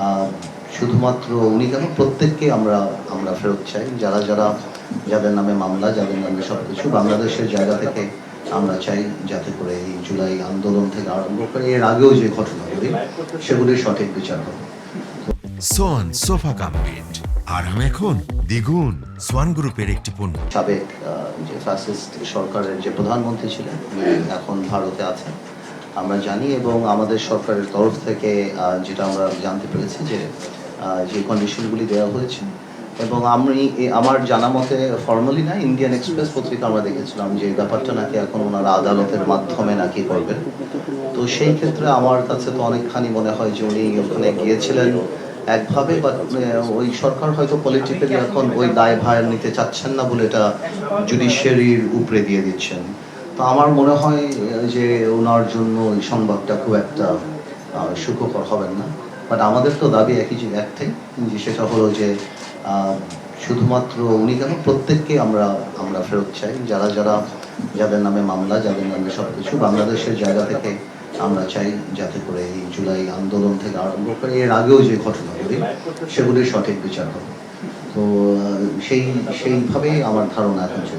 আহ, শুধুমাত্র উনি কেন, প্রত্যেককে আমরা আমরা ফেরত চাই। যাদের নামে মামলা, যাদের নামে সবকিছু, বাংলাদেশের জায়গা থেকে আমরা চাই যাতে করে এই জুলাই আন্দোলন থেকে আরম্ভ করে এর আগেও যে ঘটনাগুলি, সেগুলির সঠিক বিচার হবে। সোয়ান সোফা কাম বেড, আরাম এখন দ্বিগুণ। সোয়ান গ্রুপের একটি পণ্য। সাবেক যে ফ্যাসিস্ট সরকারের যে প্রধানমন্ত্রী ছিলেন, উনি এখন ভারতে আছেন আমরা জানি, এবং আমাদের সরকারের তরফ থেকে যেটা আমরা জানতে পেরেছি যে কন্ডিশনগুলি দেওয়া হয়েছে, এবং আমার জানা মতে ফর্মালি না, ইন্ডিয়ান এক্সপ্রেস পত্রিকা আমরা দেখেছিলাম যে ব্যাপারটা নাকি এখন ওনারা আদালতের মাধ্যমে নাকি করবেন। তো সেই ক্ষেত্রে আমার কাছে তো অনেকখানি মনে হয় যে উনি ওখানে গিয়েছিলেন একভাবে, বা ওই সরকার হয়তো পলিটিক্যালি এখন ওই দায়ভার নিতে চাচ্ছেন না বলে এটা জুডিশিয়ারির উপরে দিয়ে দিচ্ছেন। তো আমার মনে হয় যে ওনার জন্য এই সংবাদটা খুব একটা সুখকর হবেন না। বাট আমাদের তো দাবি একটাই, যে সেটা হলো যে শুধুমাত্র উনি কেন, প্রত্যেককে আমরা আমরা ফেরত চাই। যাদের নামে মামলা, যাদের নামে সবকিছু, বাংলাদেশের জায়গা থেকে আমরা চাই যাতে করে এই জুলাই আন্দোলন থেকে আরম্ভ করে এর আগেও যে ঘটনাগুলি, সেগুলির সঠিক বিচার হবে। তো সেইভাবেই আমার ধারণা এখন চলছে।